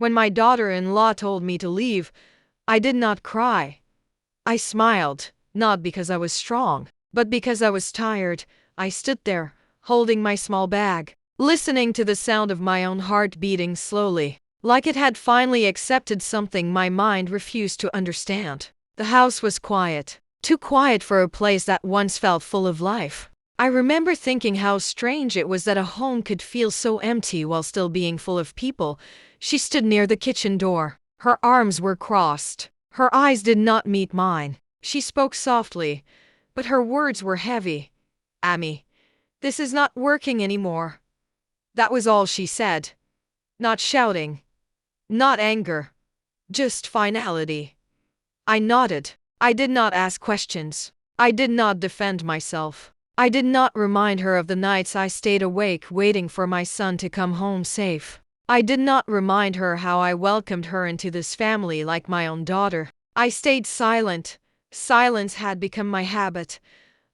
When my daughter-in-law told me to leave, I did not cry. I smiled, not because I was strong, but because I was tired. I stood there, holding my small bag, listening to the sound of my own heart beating slowly, like it had finally accepted something my mind refused to understand. The house was quiet, too quiet for a place that once felt full of life. I remember thinking how strange it was that a home could feel so empty while still being full of people. She stood near the kitchen door. Her arms were crossed. Her eyes did not meet mine. She spoke softly, but her words were heavy. "Amy, this is not working anymore." That was all she said. Not shouting, not anger, just finality. I nodded. I did not ask questions. I did not defend myself. I did not remind her of the nights I stayed awake waiting for my son to come home safe. I did not remind her how I welcomed her into this family like my own daughter. I stayed silent. Silence had become my habit.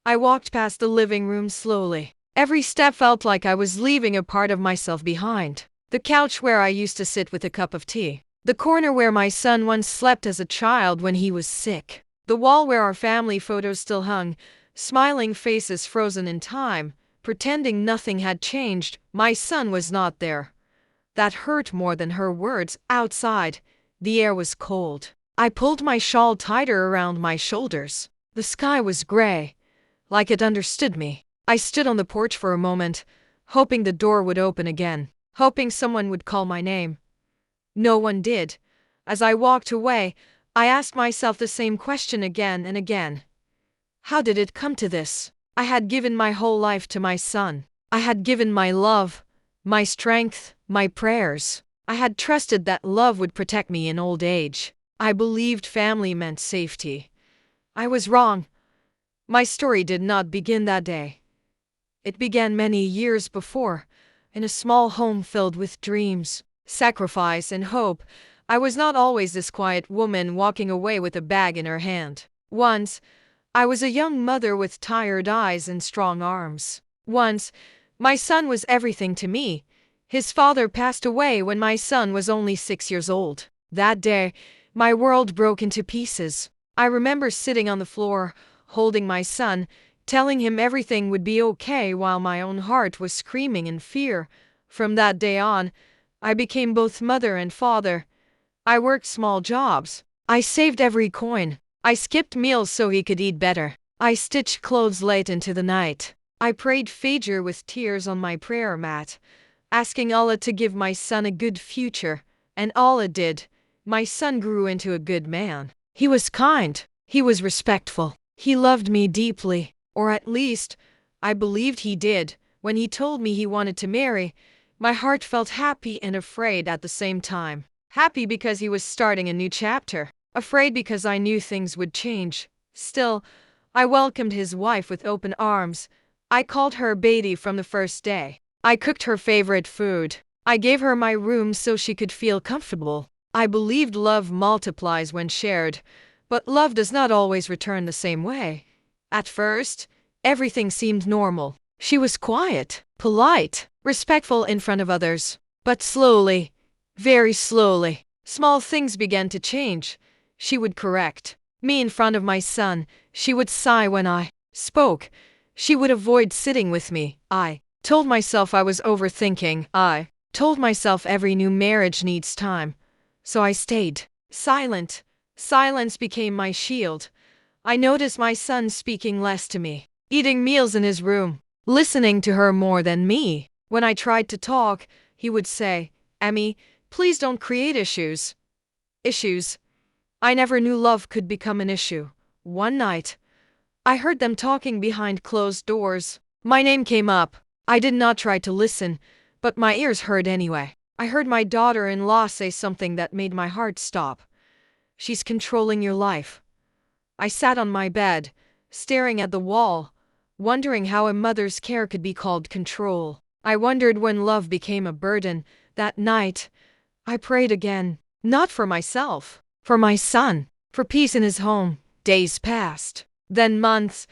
I walked past the living room slowly. Every step felt like I was leaving a part of myself behind. The couch where I used to sit with a cup of tea. The corner where my son once slept as a child when he was sick. The wall where our family photos still hung, smiling faces frozen in time, pretending nothing had changed. My son was not there. That hurt more than her words. Outside, the air was cold. I pulled my shawl tighter around my shoulders. The sky was gray, like it understood me. I stood on the porch for a moment, hoping the door would open again, hoping someone would call my name. No one did. As I walked away, I asked myself the same question again and again. How did it come to this? I had given my whole life to my son. I had given my love, my strength, my prayers. I had trusted that love would protect me in old age. I believed family meant safety. I was wrong. My story did not begin that day. It began many years before, in a small home filled with dreams, sacrifice, and hope. I was not always this quiet woman walking away with a bag in her hand. Once, I was a young mother with tired eyes and strong arms. Once, my son was everything to me. His father passed away when my son was only 6 years old. That day, my world broke into pieces. I remember sitting on the floor, holding my son, telling him everything would be okay while my own heart was screaming in fear. From that day on, I became both mother and father. I worked small jobs. I saved every coin. I skipped meals so he could eat better. I stitched clothes late into the night. I prayed Fajr with tears on my prayer mat, asking Allah to give my son a good future. And Allah did. My son grew into a good man. He was kind. He was respectful. He loved me deeply. Or at least, I believed he did. When he told me he wanted to marry, my heart felt happy and afraid at the same time. Happy because he was starting a new chapter. Afraid because I knew things would change. Still, I welcomed his wife with open arms. I called her Beatty from the first day. I cooked her favorite food. I gave her my room so she could feel comfortable. I believed love multiplies when shared, but love does not always return the same way. At first, everything seemed normal. She was quiet, polite, respectful in front of others. But slowly, very slowly, small things began to change. She would correct me in front of my son. She would sigh when I spoke. She would avoid sitting with me. I told myself I was overthinking. I told myself every new marriage needs time. So I stayed silent. Silence became my shield. I noticed my son speaking less to me, eating meals in his room, listening to her more than me. When I tried to talk, he would say, "Amy, please don't create issues." Issues. I never knew love could become an issue. One night, I heard them talking behind closed doors. My name came up. I did not try to listen, but my ears heard anyway. I heard my daughter-in-law say something that made my heart stop. "She's controlling your life." I sat on my bed, staring at the wall, wondering how a mother's care could be called control. I wondered when love became a burden. That night, I prayed again, not for myself, for my son, for peace in his home. Days passed, then months.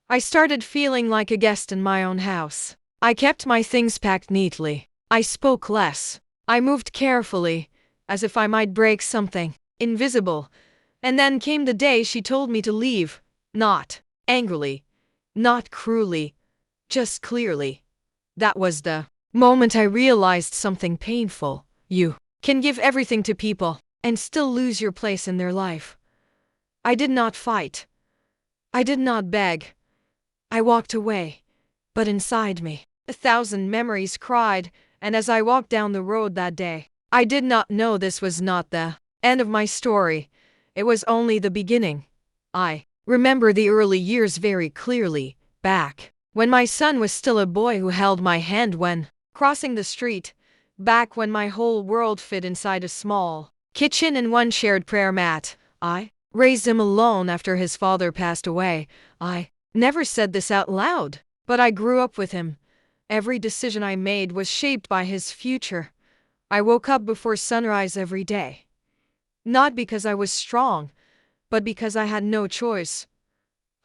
I started feeling like a guest in my own house. I kept my things packed neatly. I spoke less. I moved carefully, as if I might break something invisible. And then came the day she told me to leave. Not angrily, not cruelly, just clearly. That was the moment I realized something painful. You can give everything to people and still lose your place in their life. I did not fight. I did not beg. I walked away. But inside me, 1,000 memories cried, and as I walked down the road that day, I did not know this was not the end of my story. It was only the beginning. I remember the early years very clearly, back when my son was still a boy who held my hand when crossing the street, back when my whole world fit inside a small kitchen and one shared prayer mat. I raised him alone after his father passed away. I never said this out loud, but I grew up with him. Every decision I made was shaped by his future. I woke up before sunrise every day. Not because I was strong, but because I had no choice.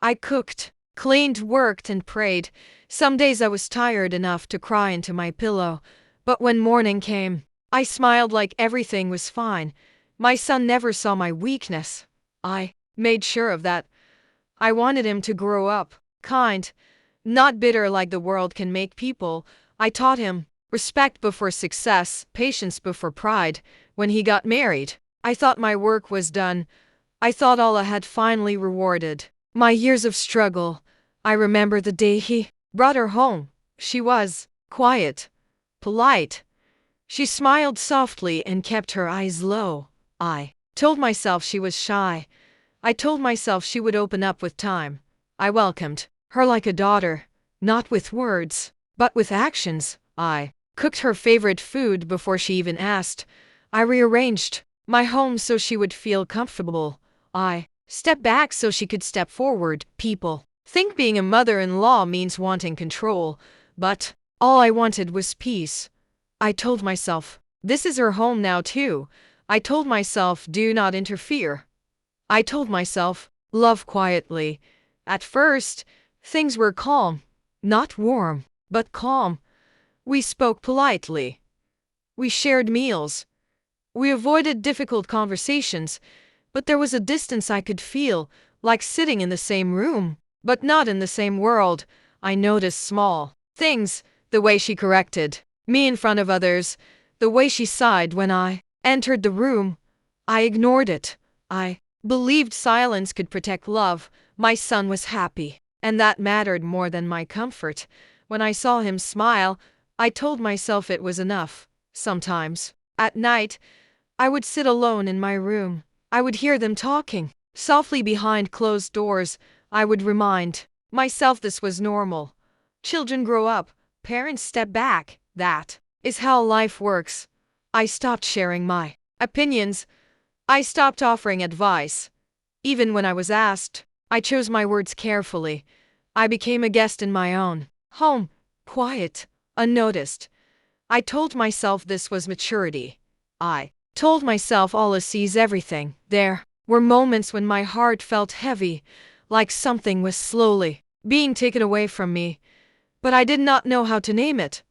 I cooked, cleaned, worked, and prayed. Some days I was tired enough to cry into my pillow, but when morning came, I smiled like everything was fine. My son never saw my weakness. I made sure of that. I wanted him to grow up kind, not bitter like the world can make people. I taught him respect before success, patience before pride. When he got married, I thought my work was done. I thought Allah had finally rewarded my years of struggle. I remember the day he brought her home. She was quiet, polite. She smiled softly and kept her eyes low. I told myself she was shy. I told myself she would open up with time. I welcomed her like a daughter, not with words, but with actions. I cooked her favorite food before she even asked. I rearranged my home so she would feel comfortable. I stepped back so she could step forward. People think being a mother-in-law means wanting control, but all I wanted was peace. I told myself, this is her home now too. I told myself, do not interfere. I told myself, love quietly. At first, things were calm, not warm, but calm. We spoke politely. We shared meals. We avoided difficult conversations, but there was a distance I could feel, like sitting in the same room, but not in the same world. I noticed small things, the way she corrected me in front of others, the way she sighed when I entered the room. I ignored it. I believed silence could protect love. My son was happy, and that mattered more than my comfort. When I saw him smile, I told myself it was enough. Sometimes, at night, I would sit alone in my room. I would hear them talking softly behind closed doors. I would remind myself this was normal. Children grow up, parents step back. That is how life works. I stopped sharing my opinions. I stopped offering advice. Even when I was asked, I chose my words carefully. I became a guest in my own home, quiet, unnoticed. I told myself this was maturity. I told myself Allah sees everything. There were moments when my heart felt heavy, like something was slowly being taken away from me, but I did not know how to name it.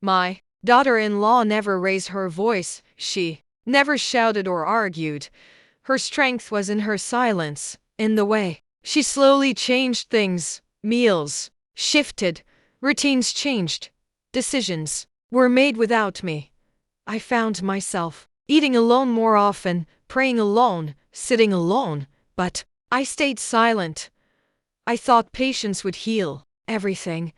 My daughter-in-law never raised her voice. She never shouted or argued. Her strength was in her silence, in the way she slowly changed things. Meals shifted, routines changed, decisions were made without me. I found myself eating alone more often, praying alone, sitting alone, but I stayed silent. I thought patience would heal everything.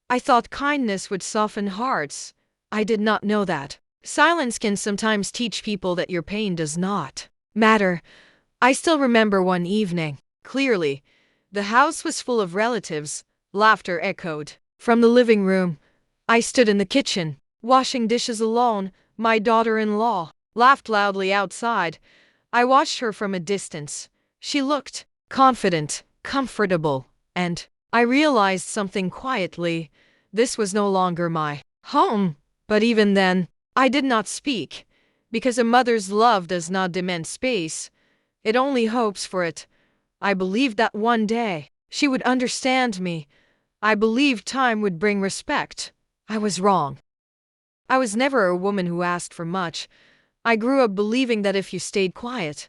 I thought kindness would soften hearts. I did not know that silence can sometimes teach people that your pain does not matter. I still remember one evening, clearly. The house was full of relatives. Laughter echoed from the living room. I stood in the kitchen, washing dishes alone. My daughter-in-law laughed loudly outside. I watched her from a distance. She looked confident, comfortable, and I realized something quietly. This was no longer my home. But even then, I did not speak, because a mother's love does not demand space. It only hopes for it. I believed that one day she would understand me. I believed time would bring respect. I was wrong. I was never a woman who asked for much. I grew up believing that if you stayed quiet,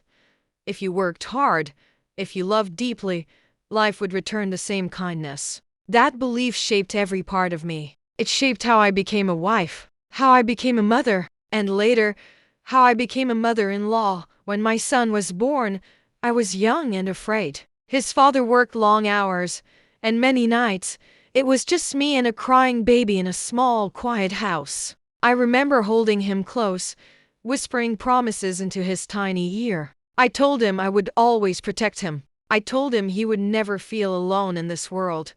if you worked hard, if you loved deeply, life would return the same kindness. That belief shaped every part of me. It shaped how I became a wife, how I became a mother, and later, how I became a mother-in-law. When my son was born, I was young and afraid. His father worked long hours, and many nights, it was just me and a crying baby in a small, quiet house. I remember holding him close, whispering promises into his tiny ear. I told him I would always protect him. I told him he would never feel alone in this world.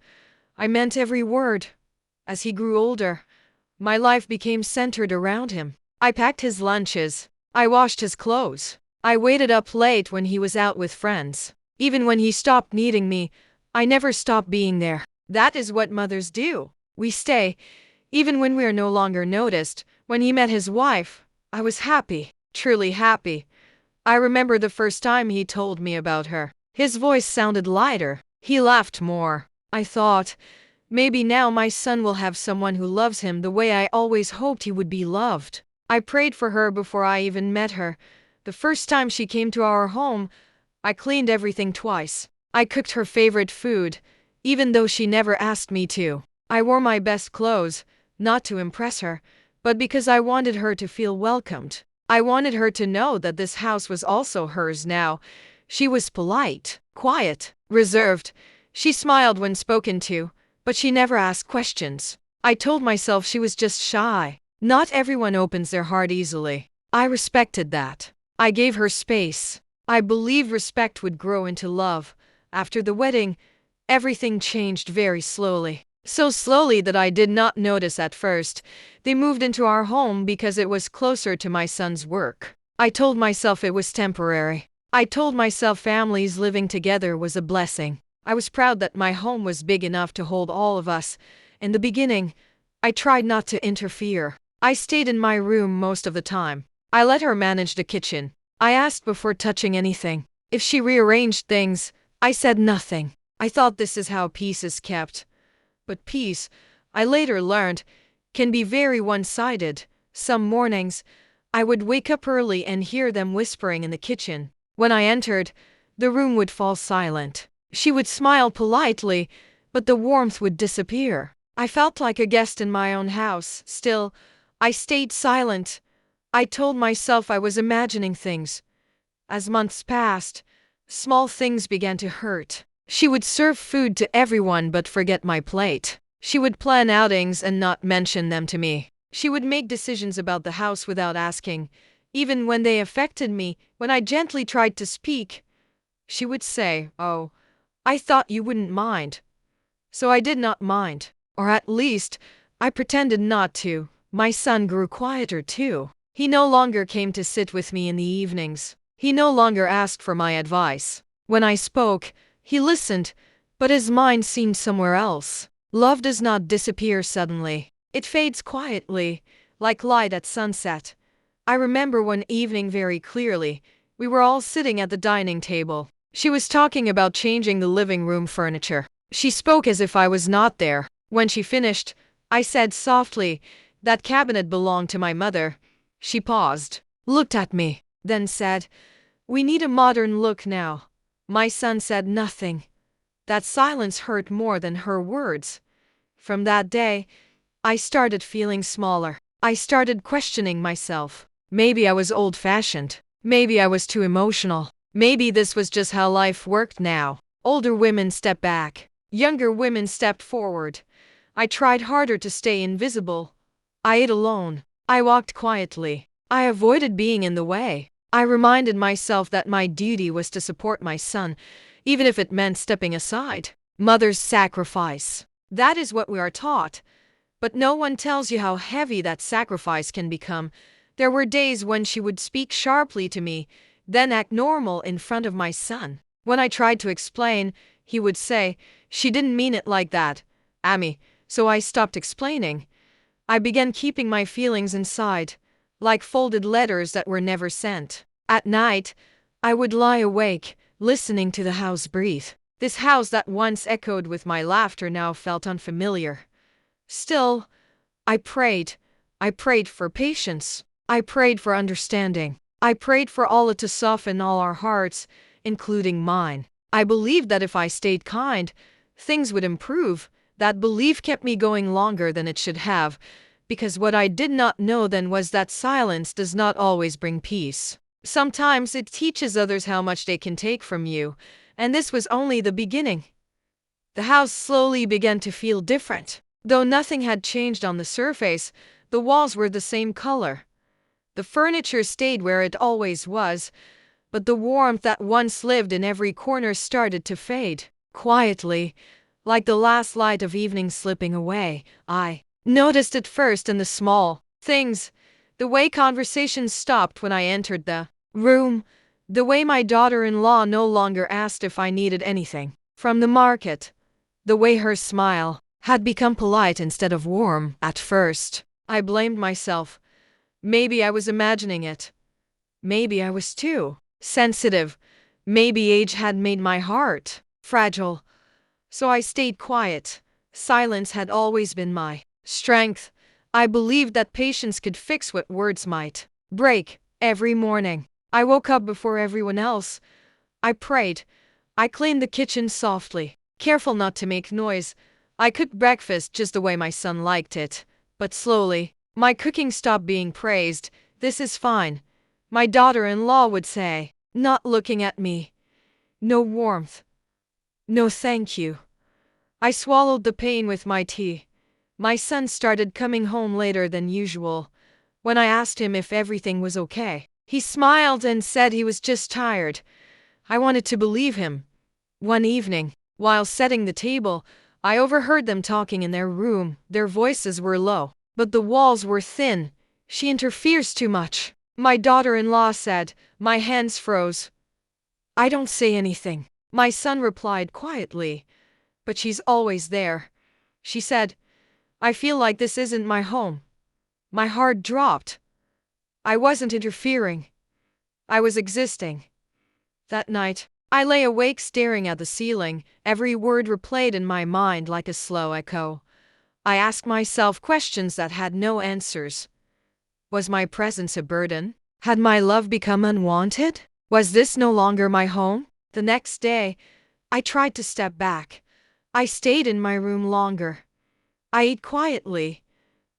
I meant every word. As he grew older, my life became centered around him. I packed his lunches. I washed his clothes. I waited up late when he was out with friends. Even when he stopped needing me, I never stopped being there. That is what mothers do. We stay, even when we are no longer noticed. When he met his wife, I was happy, truly happy. I remember the first time he told me about her. His voice sounded lighter. He laughed more. I thought, maybe now my son will have someone who loves him the way I always hoped he would be loved. I prayed for her before I even met her. The first time she came to our home, I cleaned everything twice. I cooked her favorite food, even though she never asked me to. I wore my best clothes, not to impress her, but because I wanted her to feel welcomed. I wanted her to know that this house was also hers now. She was polite, quiet, reserved. She smiled when spoken to, but she never asked questions. I told myself she was just shy. Not everyone opens their heart easily. I respected that. I gave her space. I believed respect would grow into love. After the wedding, everything changed very slowly. So slowly that I did not notice at first. They moved into our home because it was closer to my son's work. I told myself it was temporary. I told myself families living together was a blessing. I was proud that my home was big enough to hold all of us. In the beginning, I tried not to interfere. I stayed in my room most of the time. I let her manage the kitchen. I asked before touching anything. If she rearranged things, I said nothing. I thought this is how peace is kept. But peace, I later learned, can be very one-sided. Some mornings, I would wake up early and hear them whispering in the kitchen. When I entered, the room would fall silent. She would smile politely, but the warmth would disappear. I felt like a guest in my own house. Still, I stayed silent. I told myself I was imagining things. As months passed, small things began to hurt. She would serve food to everyone but forget my plate. She would plan outings and not mention them to me. She would make decisions about the house without asking, even when they affected me. When I gently tried to speak, she would say, "Oh, I thought you wouldn't mind." So I did not mind. Or at least, I pretended not to. My son grew quieter too. He no longer came to sit with me in the evenings. He no longer asked for my advice. When I spoke, he listened, but his mind seemed somewhere else. Love does not disappear suddenly. It fades quietly, like light at sunset. I remember one evening very clearly. We were all sitting at the dining table. She was talking about changing the living room furniture. She spoke as if I was not there. When she finished, I said softly, "That cabinet belonged to my mother." She paused, looked at me, then said, "We need a modern look now." My son said nothing. That silence hurt more than her words. From that day, I started feeling smaller. I started questioning myself. Maybe I was old-fashioned. Maybe I was too emotional. Maybe this was just how life worked now. Older women stepped back. Younger women stepped forward. I tried harder to stay invisible. I ate alone. I walked quietly. I avoided being in the way. I reminded myself that my duty was to support my son, even if it meant stepping aside. Mother's sacrifice. That is what we are taught. But no one tells you how heavy that sacrifice can become. There were days when she would speak sharply to me, then act normal in front of my son. When I tried to explain, he would say, "She didn't mean it like that, Amy." So I stopped explaining. I began keeping my feelings inside, like folded letters that were never sent. At night, I would lie awake, listening to the house breathe. This house that once echoed with my laughter now felt unfamiliar. Still, I prayed. I prayed for patience. I prayed for understanding. I prayed for Allah to soften all our hearts, including mine. I believed that if I stayed kind, things would improve. That belief kept me going longer than it should have, because what I did not know then was that silence does not always bring peace. Sometimes it teaches others how much they can take from you, and this was only the beginning. The house slowly began to feel different. Though nothing had changed on the surface, the walls were the same color. The furniture stayed where it always was, but the warmth that once lived in every corner started to fade. Quietly, like the last light of evening slipping away, I noticed it first in the small things. The way conversations stopped when I entered the room, the way my daughter-in-law no longer asked if I needed anything from the market, the way her smile had become polite instead of warm. At first, I blamed myself. Maybe I was imagining it. Maybe I was too sensitive. Maybe age had made my heart fragile. So I stayed quiet. Silence had always been my strength. I believed that patience could fix what words might break. Every morning, I woke up before everyone else. I prayed. I cleaned the kitchen softly, careful not to make noise. I cooked breakfast just the way my son liked it. But slowly, my cooking stopped being praised. "This is fine," my daughter-in-law would say, not looking at me. No warmth. No thank you. I swallowed the pain with my tea. My son started coming home later than usual. When I asked him if everything was okay, he smiled and said he was just tired. I wanted to believe him. One evening, while setting the table, I overheard them talking in their room. Their voices were low, but the walls were thin. "She interferes too much," my daughter-in-law said. My hands froze. "I don't say anything," my son replied quietly. "But she's always there," she said. "I feel like this isn't my home." My heart dropped. I wasn't interfering. I was existing. That night, I lay awake staring at the ceiling, every word replayed in my mind like a slow echo. I asked myself questions that had no answers. Was my presence a burden? Had my love become unwanted? Was this no longer my home? The next day, I tried to step back. I stayed in my room longer. I ate quietly.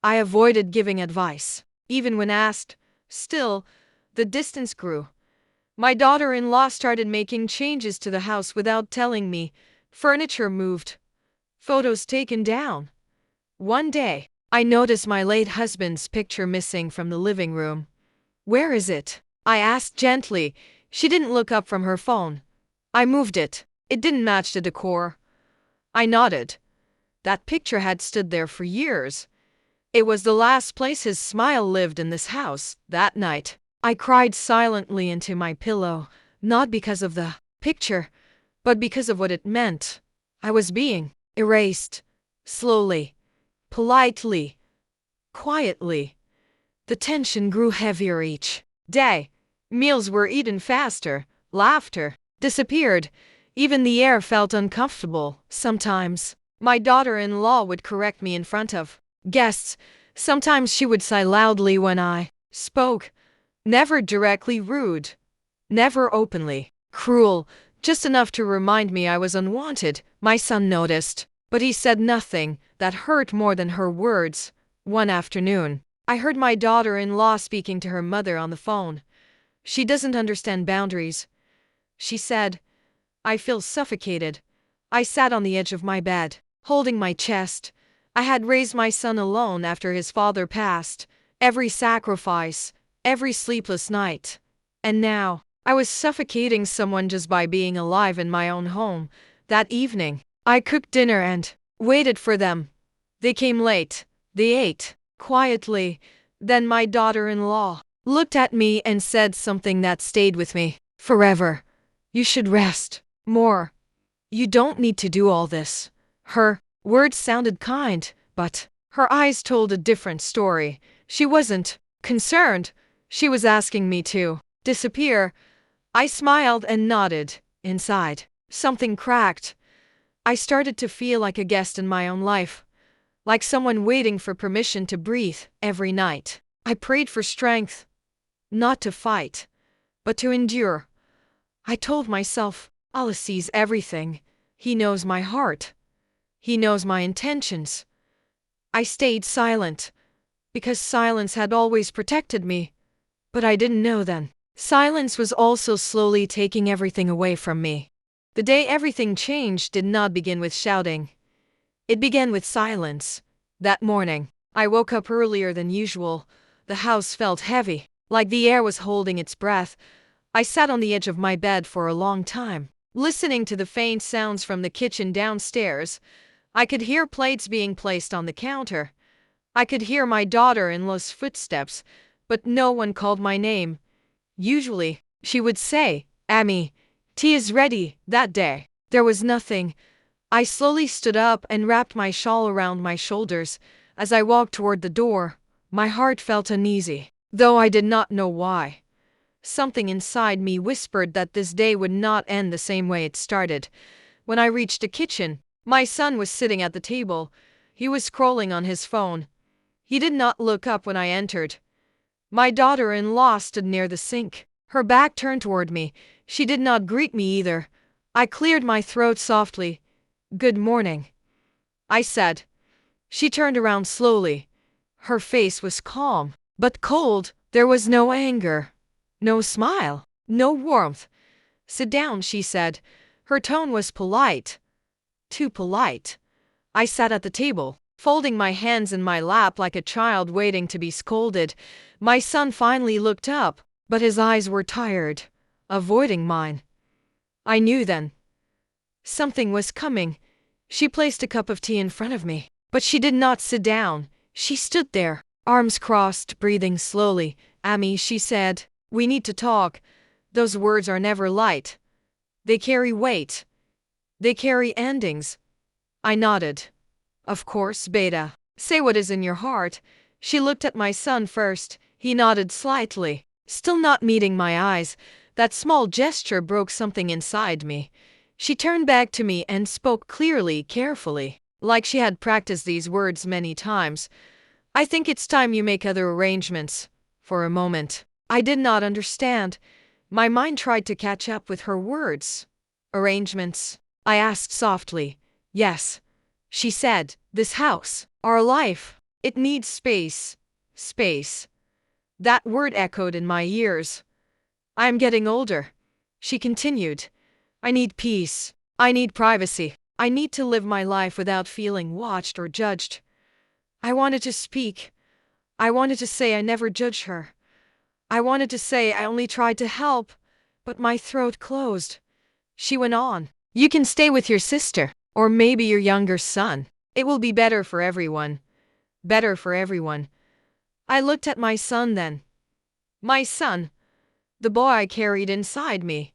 I avoided giving advice, even when asked. Still, the distance grew. My daughter-in-law started making changes to the house without telling me. Furniture moved. Photos taken down. One day, I noticed my late husband's picture missing from the living room. "Where is it?" I asked gently. She didn't look up from her phone. "I moved it. It didn't match the decor." I nodded. That picture had stood there for years. It was the last place his smile lived in this house. That night, I cried silently into my pillow, not because of the picture, but because of what it meant. I was being erased. Slowly, politely, quietly. The tension grew heavier each day. Meals were eaten faster. Laughter disappeared. Even the air felt uncomfortable. Sometimes, my daughter-in-law would correct me in front of guests. Sometimes she would sigh loudly when I spoke. Never directly rude. Never openly cruel. Just enough to remind me I was unwanted. My son noticed, but he said nothing. That hurt more than her words. One afternoon, I heard my daughter-in-law speaking to her mother on the phone. "She doesn't understand boundaries," she said. "I feel suffocated." I sat on the edge of my bed, holding my chest. I had raised my son alone after his father passed. Every sacrifice, every sleepless night. And now, I was suffocating someone just by being alive in my own home. That evening, I cooked dinner and waited for them. They came late. They ate quietly. Then my daughter-in-law looked at me and said something that stayed with me forever. "You should rest more. You don't need to do all this." Her words sounded kind, but her eyes told a different story. She wasn't concerned. She was asking me to disappear. I smiled and nodded. Inside, something cracked. I started to feel like a guest in my own life, like someone waiting for permission to breathe every night. I prayed for strength, not to fight, but to endure. I told myself, Allah sees everything. He knows my heart. He knows my intentions. I stayed silent, because silence had always protected me. But I didn't know then. Silence was also slowly taking everything away from me. The day everything changed did not begin with shouting. It began with silence. That morning, I woke up earlier than usual. The house felt heavy, like the air was holding its breath. I sat on the edge of my bed for a long time, listening to the faint sounds from the kitchen downstairs. I could hear plates being placed on the counter. I could hear my daughter-in-law's footsteps, but no one called my name. Usually, she would say, "Amy, tea is ready." That day, there was nothing. I slowly stood up and wrapped my shawl around my shoulders. As I walked toward the door, my heart felt uneasy, though I did not know why. Something inside me whispered that this day would not end the same way it started. When I reached the kitchen, my son was sitting at the table. He was scrolling on his phone. He did not look up when I entered. My daughter-in-law stood near the sink, her back turned toward me. She did not greet me either. I cleared my throat softly. "Good morning," I said. She turned around slowly. Her face was calm, but cold. There was no anger, no smile, no warmth. "Sit down," she said. Her tone was polite. Too polite. I sat at the table, folding my hands in my lap like a child waiting to be scolded. My son finally looked up, but his eyes were tired, avoiding mine. I knew then. Something was coming. She placed a cup of tea in front of me, but she did not sit down. She stood there, arms crossed, breathing slowly. "Amy," she said, "we need to talk." Those words are never light. They carry weight. They carry endings. I nodded. "Of course, Beta. Say what is in your heart." She looked at my son first. He nodded slightly, still not meeting my eyes. That small gesture broke something inside me. She turned back to me and spoke clearly, carefully, like she had practiced these words many times. "I think it's time you make other arrangements." For a moment, I did not understand. My mind tried to catch up with her words. "Arrangements?" I asked softly. "Yes," she said. "This house, our life, it needs space." Space. That word echoed in my ears. "I am getting older," she continued. "I need peace. I need privacy. I need to live my life without feeling watched or judged." I wanted to speak. I wanted to say I never judge her. I wanted to say I only tried to help, but my throat closed. She went on. "You can stay with your sister, or maybe your younger son. It will be better for everyone. Better for everyone." I looked at my son then. My son. The boy I carried inside me.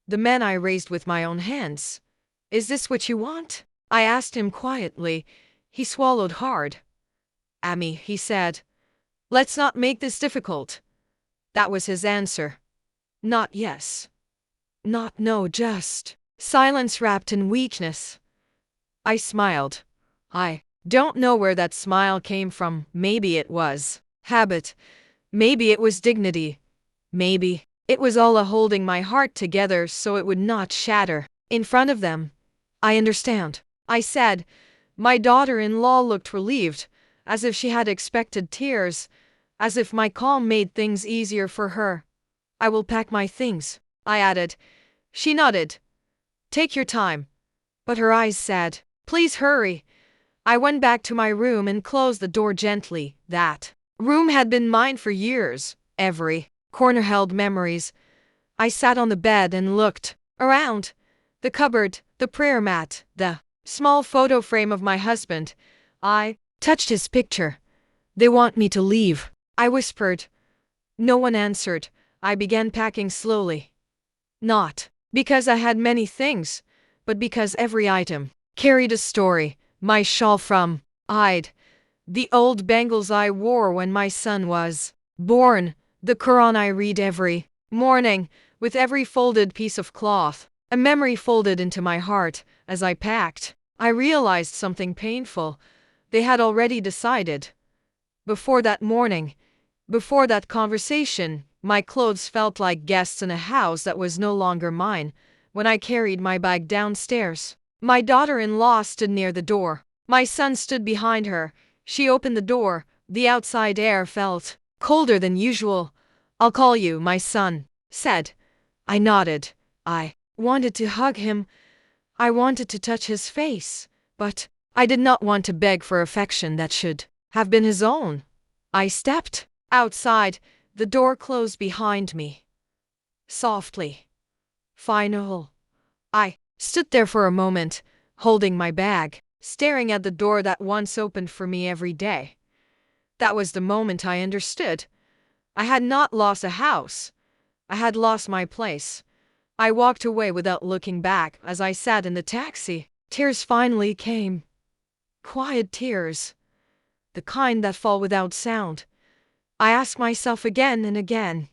The man I raised with my own hands. "Is this what you want?" I asked him quietly. He swallowed hard. "Amy," he said, "let's not make this difficult." That was his answer. Not yes. Not no, just silence wrapped in weakness. I smiled. I don't know where that smile came from. Maybe it was habit. Maybe it was dignity. Maybe it was Allah holding my heart together so it would not shatter in front of them. "I understand," I said. My daughter-in-law looked relieved, as if she had expected tears, as if my calm made things easier for her. "I will pack my things," I added. She nodded. "Take your time." But her eyes said, "Please hurry." I went back to my room and closed the door gently. That room had been mine for years. Every corner held memories. I sat on the bed and looked around. The cupboard, the prayer mat, the small photo frame of my husband. I touched his picture. "They want me to leave," I whispered. No one answered. I began packing slowly. Not because I had many things, but because every item carried a story. My shawl from Eid, the old bangles I wore when my son was born, the Quran I read every morning, with every folded piece of cloth, a memory folded into my heart. As I packed, I realized something painful. They had already decided. Before that morning, Before that conversation, my clothes felt like guests in a house that was no longer mine. When I carried my bag downstairs, my daughter-in-law stood near the door. My son stood behind her. She opened the door. The outside air felt colder than usual. "I'll call you," my son said. I nodded. I wanted to hug him. I wanted to touch his face. But I did not want to beg for affection that should have been his own. I stepped outside. The door closed behind me. Softly. Final. I stood there for a moment, holding my bag, staring at the door that once opened for me every day. That was the moment I understood. I had not lost a house. I had lost my place. I walked away without looking back. As I sat in the taxi, tears finally came. Quiet tears. The kind that fall without sound. I asked myself again and again,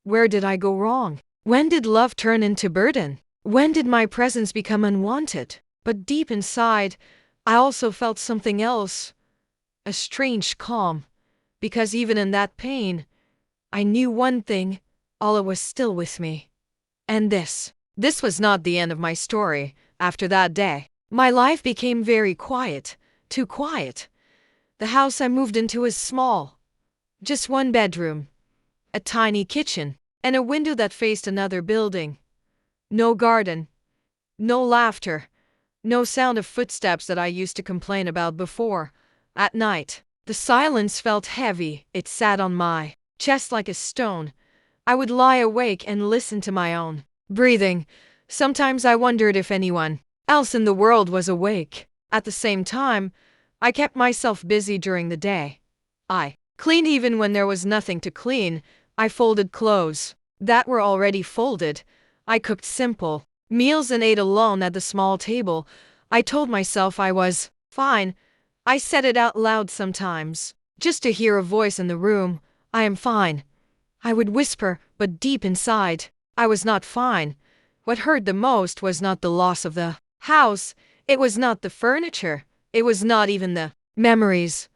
where did I go wrong? When did love turn into burden? When did my presence become unwanted? But deep inside, I also felt something else. A strange calm. Because even in that pain, I knew one thing: Allah was still with me. And this was not the end of my story. After that day, my life became very quiet. Too quiet. The house I moved into was small. Just one bedroom, a tiny kitchen, and a window that faced another building. No garden, no laughter, no sound of footsteps that I used to complain about before. At night, the silence felt heavy. It sat on my chest like a stone. I would lie awake and listen to my own breathing. Sometimes I wondered if anyone else in the world was awake. At the same time, I kept myself busy during the day. I cleaned even when there was nothing to clean. I folded clothes that were already folded. I cooked simple meals and ate alone at the small table. I told myself I was fine. I said it out loud sometimes, just to hear a voice in the room. I am fine. I would whisper, but deep inside, I was not fine. What hurt the most was not the loss of the house. It was not the furniture. It was not even the memories.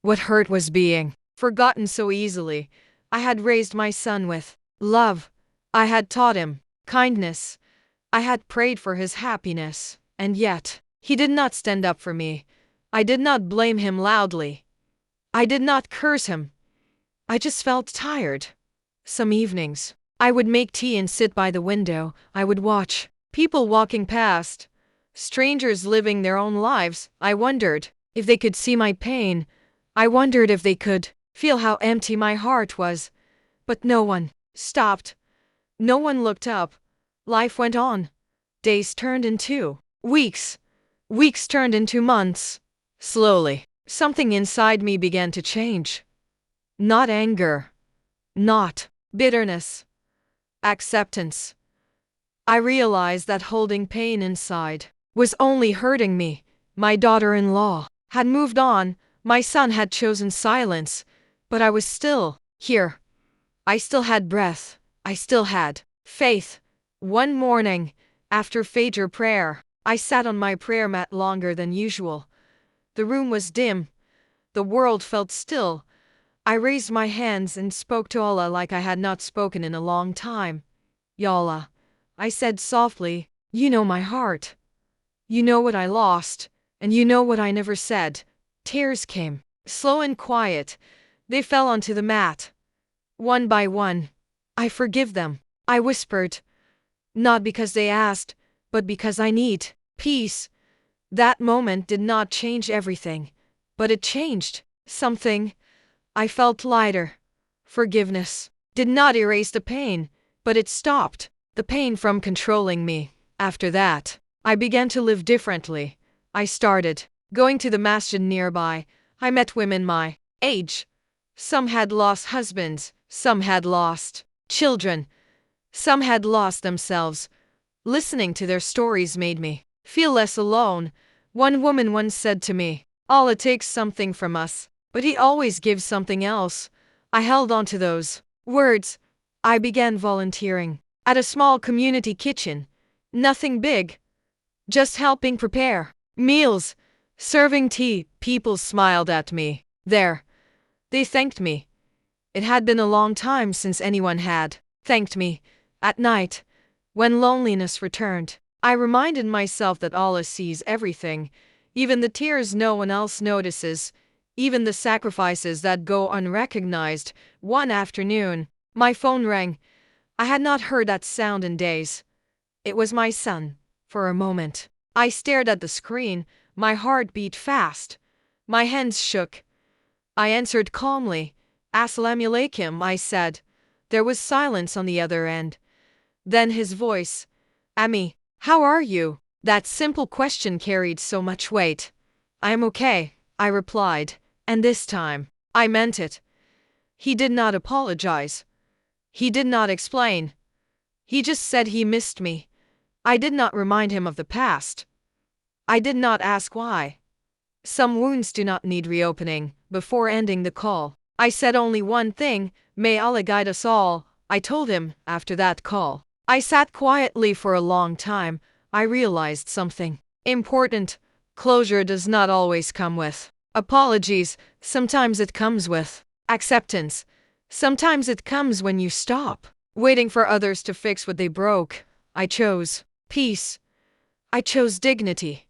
What hurt was being forgotten so easily. I had raised my son with love. I had taught him kindness. I had prayed for his happiness. And yet, he did not stand up for me. I did not blame him loudly. I did not curse him. I just felt tired. Some evenings, I would make tea and sit by the window. I would watch people walking past, strangers living their own lives. I wondered if they could see my pain. I wondered if they could feel how empty my heart was. But no one stopped. No one looked up. Life went on. Days turned into weeks. Weeks turned into months. Slowly, something inside me began to change. Not anger. Not bitterness. Acceptance. I realized that holding pain inside was only hurting me. My daughter-in-law had moved on. My son had chosen silence. But I was still here. I still had breath. I still had faith. One morning, after Fajr prayer, I sat on my prayer mat longer than usual. The room was dim. The world felt still. I raised my hands and spoke to Allah like I had not spoken in a long time. Ya Allah, I said softly, you know my heart. You know what I lost, and you know what I never said. Tears came, slow and quiet. They fell onto the mat. One by one. I forgive them, I whispered. Not because they asked, but because I need peace. That moment did not change everything, but it changed something. I felt lighter. Forgiveness did not erase the pain, but it stopped the pain from controlling me. After that, I began to live differently. I started going to the masjid nearby. I met women my age. Some had lost husbands, some had lost children, some had lost themselves. Listening to their stories made me feel less alone. One woman once said to me, Allah takes something from us, but He always gives something else. I held on to those words. I began volunteering at a small community kitchen. Nothing big, just helping prepare meals, serving tea. People smiled at me there. They thanked me. It had been a long time since anyone had thanked me. At night, when loneliness returned, I reminded myself that Allah sees everything, even the tears no one else notices, even the sacrifices that go unrecognized. One afternoon, my phone rang. I had not heard that sound in days. It was my son. For a moment, I stared at the screen, my heart beat fast. My hands shook. I answered calmly. Assalamu alaikum, I said. There was silence on the other end. Then his voice. Ami, how are you? That simple question carried so much weight. I am okay, I replied, and this time, I meant it. He did not apologize. He did not explain. He just said he missed me. I did not remind him of the past. I did not ask why. Some wounds do not need reopening. Before ending the call, I said only one thing: may Allah guide us all. I told him. After that call, I sat quietly for a long time. I realized something important. Closure does not always come with apologies. Sometimes it comes with acceptance. Sometimes it comes when you stop waiting for others to fix what they broke. I chose peace. I chose dignity.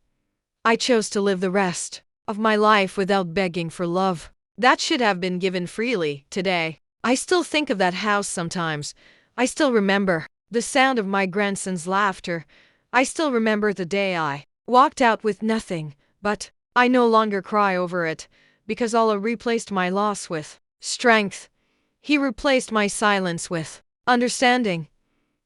I chose to live the rest of my life without begging for love. That should have been given freely. Today, I still think of that house sometimes. I still remember the sound of my grandson's laughter. I still remember the day I walked out with nothing, but I no longer cry over it, because Allah replaced my loss with strength. He replaced my silence with understanding.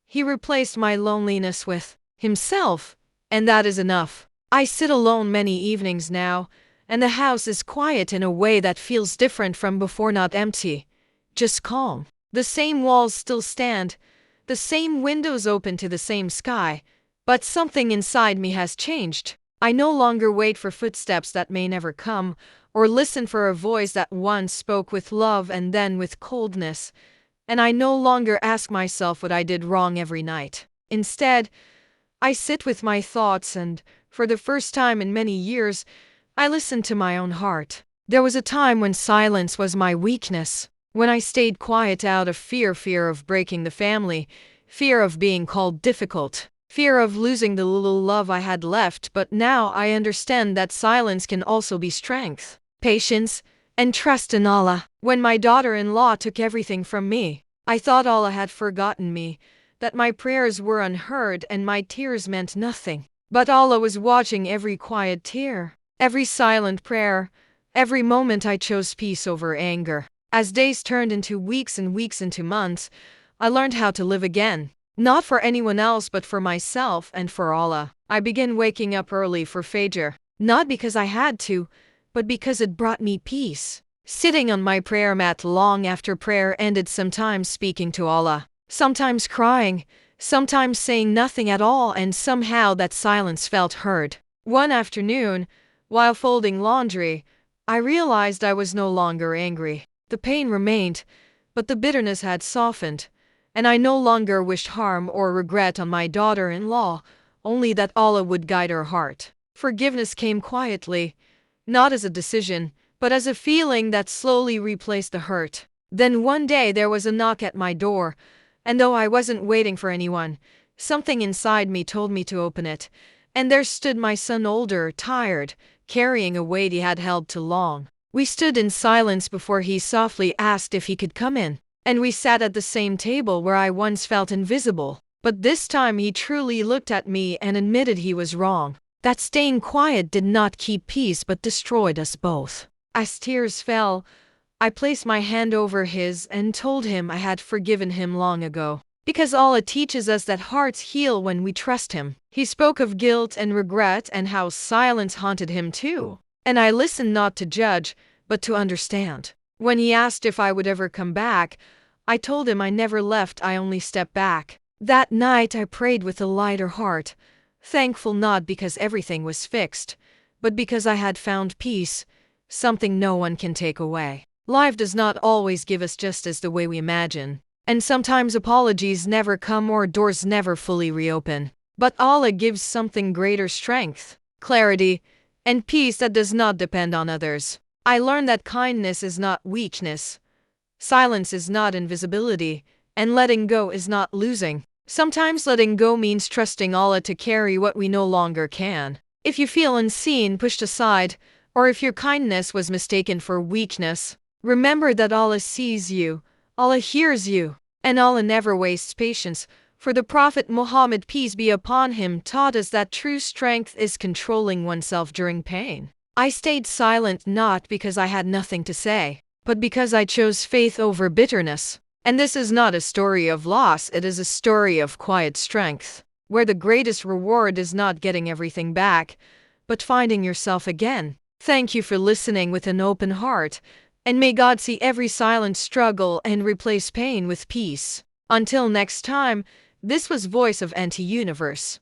He replaced my loneliness with Himself, and that is enough. I sit alone many evenings now, and the house is quiet in a way that feels different from before, not empty, just calm. The same walls still stand, the same windows open to the same sky, but something inside me has changed. I no longer wait for footsteps that may never come, or listen for a voice that once spoke with love and then with coldness, and I no longer ask myself what I did wrong every night. Instead, I sit with my thoughts and, for the first time in many years, I listen to my own heart. There was a time when silence was my weakness, when I stayed quiet out of fear of breaking the family, fear of being called difficult, fear of losing the little love I had left. But now I understand that silence can also be strength, patience, and trust in Allah. When my daughter-in-law took everything from me, I thought Allah had forgotten me, that my prayers were unheard and my tears meant nothing. But Allah was watching every quiet tear, every silent prayer, every moment I chose peace over anger. As days turned into weeks and weeks into months, I learned how to live again. Not for anyone else but for myself and for Allah. I began waking up early for Fajr, not because I had to, but because it brought me peace. Sitting on my prayer mat long after prayer ended, sometimes speaking to Allah, sometimes crying, sometimes saying nothing at all, and somehow that silence felt heard. One afternoon, while folding laundry, I realized I was no longer angry. The pain remained, but the bitterness had softened, and I no longer wished harm or regret on my daughter-in-law, only that Allah would guide her heart. Forgiveness came quietly, not as a decision, but as a feeling that slowly replaced the hurt. Then one day there was a knock at my door, and though I wasn't waiting for anyone, something inside me told me to open it, and there stood my son, older, tired, carrying a weight he had held too long. We stood in silence before he softly asked if he could come in, and we sat at the same table where I once felt invisible. But this time he truly looked at me and admitted he was wrong. That staying quiet did not keep peace but destroyed us both. As tears fell, I placed my hand over his and told him I had forgiven him long ago, because Allah teaches us that hearts heal when we trust Him. He spoke of guilt and regret and how silence haunted him too, and I listened not to judge, but to understand. When he asked if I would ever come back, I told him I never left, I only stepped back. That night I prayed with a lighter heart, thankful not because everything was fixed, but because I had found peace, something no one can take away. Life does not always give us justice the way we imagine, and sometimes apologies never come or doors never fully reopen. But Allah gives something greater: strength, clarity, and peace that does not depend on others. I learned that kindness is not weakness, Silence is not invisibility, and letting go is not losing. Sometimes letting go means trusting Allah to carry what we no longer can. If you feel unseen, pushed aside, or if your kindness was mistaken for weakness, remember that Allah sees you, Allah hears you, and Allah never wastes patience. For the Prophet Muhammad, peace be upon him, taught us that true strength is controlling oneself during pain. I stayed silent not because I had nothing to say, but because I chose faith over bitterness. And this is not a story of loss, it is a story of quiet strength, where the greatest reward is not getting everything back, but finding yourself again. Thank you for listening with an open heart, and may God see every silent struggle and replace pain with peace. Until next time, this was Voice of Anti-Universe.